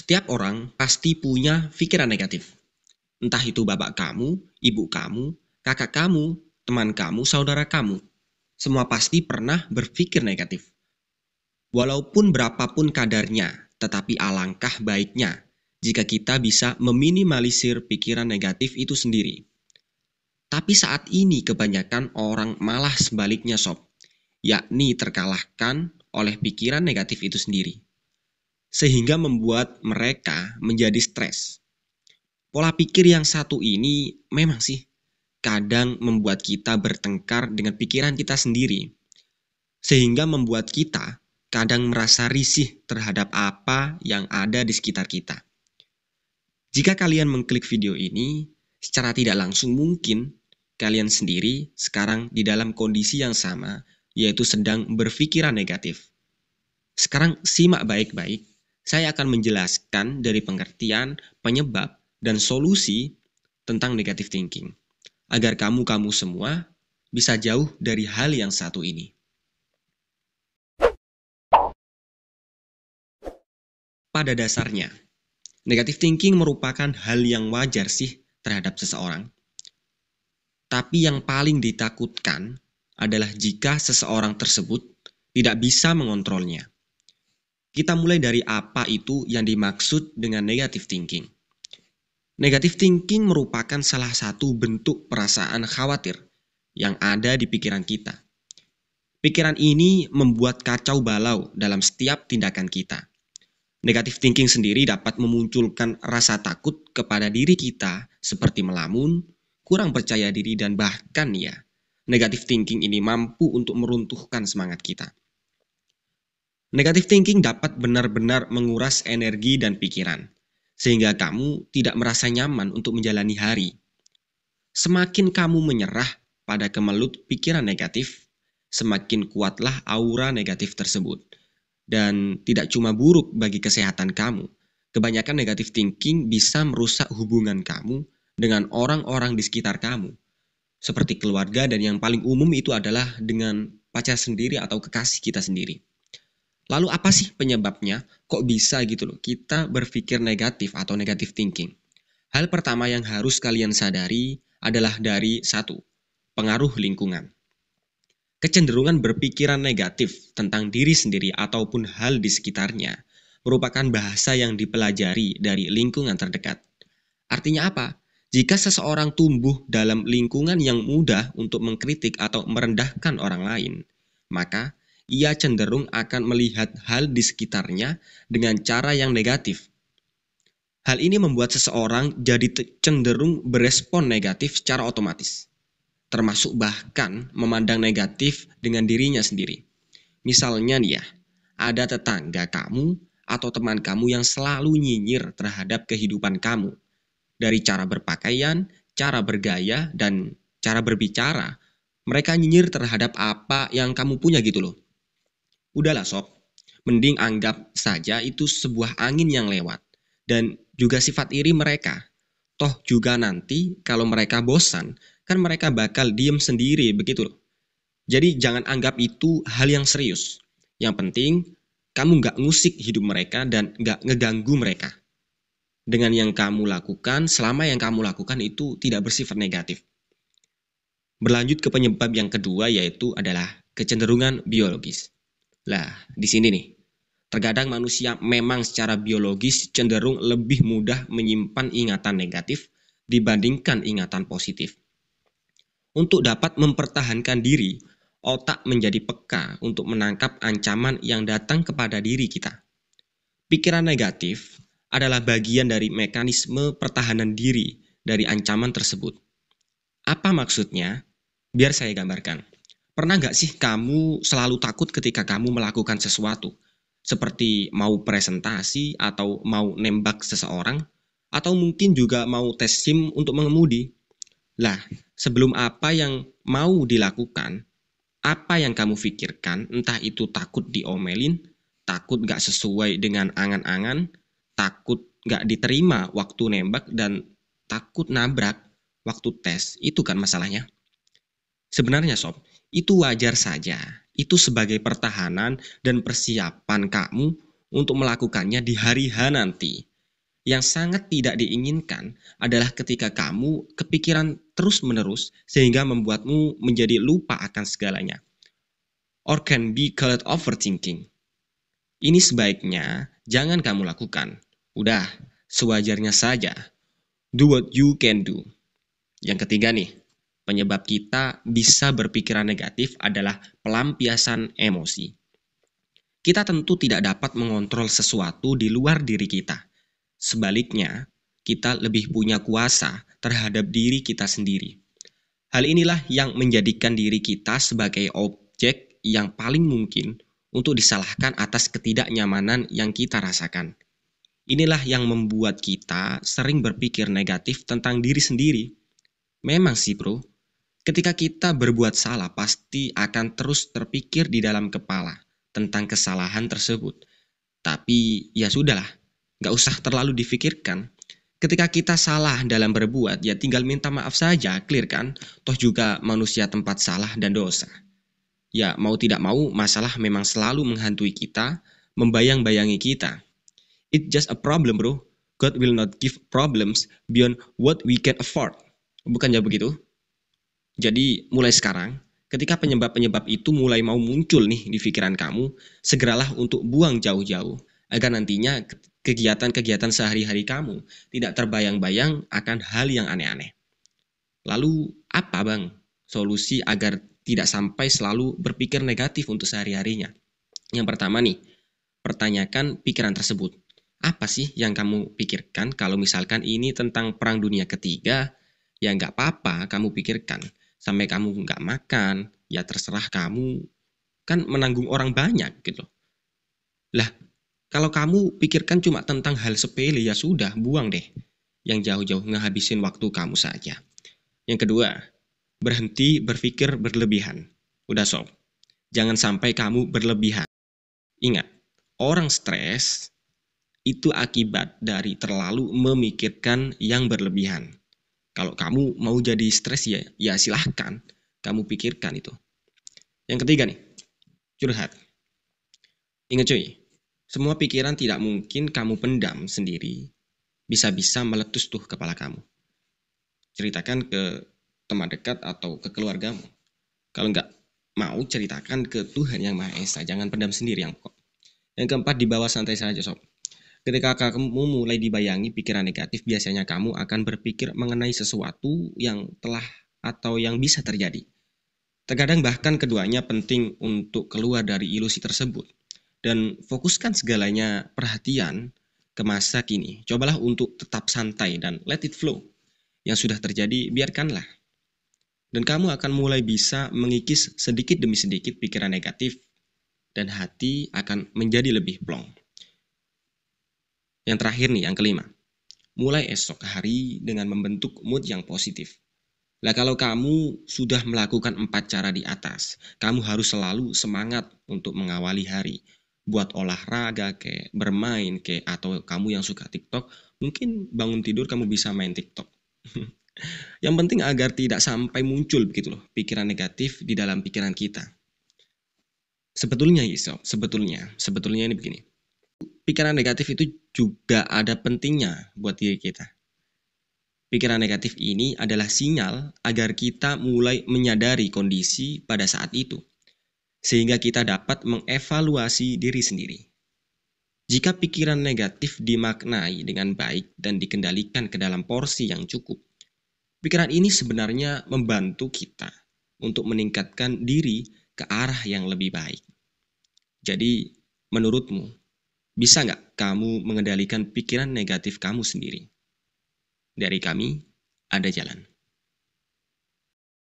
Setiap orang pasti punya pikiran negatif. Entah itu bapak kamu, ibu kamu, kakak kamu, teman kamu, saudara kamu. Semua pasti pernah berpikir negatif. Walaupun berapapun kadarnya, tetapi alangkah baiknya jika kita bisa meminimalisir pikiran negatif itu sendiri. Tapi saat ini kebanyakan orang malah sebaliknya sob, yakni terkalahkan oleh pikiran negatif itu sendiri. Sehingga membuat mereka menjadi stres. Pola pikir yang satu ini memang sih kadang membuat kita bertengkar dengan pikiran kita sendiri. Sehingga membuat kita kadang merasa risih terhadap apa yang ada di sekitar kita. Jika kalian mengklik video ini, secara tidak langsung mungkin kalian sendiri sekarang di dalam kondisi yang sama, yaitu sedang berpikiran negatif. Sekarang simak baik-baik, saya akan menjelaskan dari pengertian, penyebab, dan solusi tentang negative thinking, agar kamu semua bisa jauh dari hal yang satu ini. Pada dasarnya, negative thinking merupakan hal yang wajar sih terhadap seseorang. Tapi yang paling ditakutkan adalah jika seseorang tersebut tidak bisa mengontrolnya. Kita mulai dari apa itu yang dimaksud dengan negative thinking. Negative thinking merupakan salah satu bentuk perasaan khawatir yang ada di pikiran kita. Pikiran ini membuat kacau balau dalam setiap tindakan kita. Negative thinking sendiri dapat memunculkan rasa takut kepada diri kita seperti melamun, kurang percaya diri, dan bahkan negative thinking ini mampu untuk meruntuhkan semangat kita. Negative thinking dapat benar-benar menguras energi dan pikiran, sehingga kamu tidak merasa nyaman untuk menjalani hari. Semakin kamu menyerah pada kemelut pikiran negatif, semakin kuatlah aura negatif tersebut. Dan tidak cuma buruk bagi kesehatan kamu, kebanyakan negative thinking bisa merusak hubungan kamu dengan orang-orang di sekitar kamu, seperti keluarga, dan yang paling umum itu adalah dengan pacar sendiri atau kekasih kita sendiri. Lalu apa sih penyebabnya? Kok bisa gitu loh kita berpikir negatif atau negative thinking? Hal pertama yang harus kalian sadari adalah dari satu, pengaruh lingkungan. Kecenderungan berpikiran negatif tentang diri sendiri ataupun hal di sekitarnya merupakan bahasa yang dipelajari dari lingkungan terdekat. Artinya apa? Jika seseorang tumbuh dalam lingkungan yang mudah untuk mengkritik atau merendahkan orang lain, maka ia cenderung akan melihat hal di sekitarnya dengan cara yang negatif. Hal ini membuat seseorang jadi cenderung berespon negatif secara otomatis, termasuk bahkan memandang negatif dengan dirinya sendiri. Misalnya ada tetangga kamu atau teman kamu yang selalu nyinyir terhadap kehidupan kamu. Dari cara berpakaian, cara bergaya, dan cara berbicara, mereka nyinyir terhadap apa yang kamu punya gitu loh. Udahlah sob, mending anggap saja itu sebuah angin yang lewat, dan juga sifat iri mereka. Toh juga nanti kalau mereka bosan, kan mereka bakal diem sendiri begitu loh. Jadi jangan anggap itu hal yang serius. Yang penting kamu gak ngusik hidup mereka dan gak ngeganggu mereka. Dengan yang kamu lakukan, selama yang kamu lakukan itu tidak bersifat negatif. Berlanjut ke penyebab yang kedua, yaitu adalah kecenderungan biologis. Lah, di sini nih, terkadang manusia memang secara biologis cenderung lebih mudah menyimpan ingatan negatif dibandingkan ingatan positif. Untuk dapat mempertahankan diri, otak menjadi peka untuk menangkap ancaman yang datang kepada diri kita. Pikiran negatif adalah bagian dari mekanisme pertahanan diri dari ancaman tersebut. Apa maksudnya? Biar saya gambarkan. Pernah nggak sih kamu selalu takut ketika kamu melakukan sesuatu? Seperti mau presentasi atau mau nembak seseorang? Atau mungkin juga mau tes SIM untuk mengemudi? Lah, sebelum apa yang mau dilakukan, apa yang kamu pikirkan, entah itu takut diomelin, takut nggak sesuai dengan angan-angan, takut nggak diterima waktu nembak, dan takut nabrak waktu tes, itu kan masalahnya. Sebenarnya sob, itu wajar saja. Itu sebagai pertahanan dan persiapan kamu untuk melakukannya di hari H nanti. Yang sangat tidak diinginkan adalah ketika kamu kepikiran terus-menerus sehingga membuatmu menjadi lupa akan segalanya. Or can be called overthinking. Ini sebaiknya jangan kamu lakukan. Udah, sewajarnya saja. Do what you can do. Yang ketiga nih, penyebab kita bisa berpikiran negatif adalah pelampiasan emosi. Kita tentu tidak dapat mengontrol sesuatu di luar diri kita. Sebaliknya, kita lebih punya kuasa terhadap diri kita sendiri. Hal inilah yang menjadikan diri kita sebagai objek yang paling mungkin untuk disalahkan atas ketidaknyamanan yang kita rasakan. Inilah yang membuat kita sering berpikir negatif tentang diri sendiri. Memang sih bro, ketika kita berbuat salah pasti akan terus terpikir di dalam kepala tentang kesalahan tersebut. Tapi ya sudahlah, nggak usah terlalu difikirkan. Ketika kita salah dalam berbuat, ya tinggal minta maaf saja, clear kan? Toh juga manusia tempat salah dan dosa. Ya mau tidak mau, masalah memang selalu menghantui kita, membayang-bayangi kita. It's just a problem bro. God will not give problems beyond what we can afford. Bukannya begitu? Jadi mulai sekarang, ketika penyebab-penyebab itu mulai mau muncul nih di pikiran kamu, segeralah untuk buang jauh-jauh, agar nantinya kegiatan-kegiatan sehari-hari kamu tidak terbayang-bayang akan hal yang aneh-aneh. Lalu apa bang solusi agar tidak sampai selalu berpikir negatif untuk sehari-harinya? Yang pertama nih, pertanyakan pikiran tersebut. Apa sih yang kamu pikirkan kalau misalkan ini tentang perang dunia ketiga? Ya nggak apa-apa kamu pikirkan. Sampai kamu nggak makan, ya terserah kamu. Kan menanggung orang banyak gitu. Lah, kalau kamu pikirkan cuma tentang hal sepele ya sudah, buang deh. Yang jauh-jauh ngehabisin waktu kamu saja. Yang kedua, berhenti berpikir berlebihan. Udah sob, jangan sampai kamu berlebihan. Ingat, orang stres itu akibat dari terlalu memikirkan yang berlebihan. Kalau kamu mau jadi stres ya silahkan kamu pikirkan itu. Yang ketiga nih, curhat. Ingat cuy, semua pikiran tidak mungkin kamu pendam sendiri, bisa-bisa meletus tuh kepala kamu. Ceritakan ke teman dekat atau ke keluargamu. Kalau nggak mau, ceritakan ke Tuhan Yang Maha Esa, jangan pendam sendiri yang pokok. Yang keempat, dibawa santai saja sob. Ketika kamu mulai dibayangi pikiran negatif, biasanya kamu akan berpikir mengenai sesuatu yang telah atau yang bisa terjadi. Terkadang bahkan keduanya penting untuk keluar dari ilusi tersebut dan fokuskan segalanya perhatian ke masa kini. Cobalah untuk tetap santai dan let it flow. Yang sudah terjadi, biarkanlah. Dan kamu akan mulai bisa mengikis sedikit demi sedikit pikiran negatif dan hati akan menjadi lebih plong. Yang terakhir nih, yang kelima. Mulai esok hari dengan membentuk mood yang positif. Lah kalau kamu sudah melakukan 4 cara di atas, kamu harus selalu semangat untuk mengawali hari. Buat olahraga kayak bermain kayak atau kamu yang suka TikTok, mungkin bangun tidur kamu bisa main TikTok. Yang penting agar tidak sampai muncul begitu loh pikiran negatif di dalam pikiran kita. Sebetulnya ini begini. Pikiran negatif itu juga ada pentingnya buat diri kita. Pikiran negatif ini adalah sinyal agar kita mulai menyadari kondisi pada saat itu, sehingga kita dapat mengevaluasi diri sendiri. Jika pikiran negatif dimaknai dengan baik dan dikendalikan ke dalam porsi yang cukup, pikiran ini sebenarnya membantu kita untuk meningkatkan diri ke arah yang lebih baik. Jadi, menurutmu, bisa nggak kamu mengendalikan pikiran negatif kamu sendiri? Dari kami, ada jalan.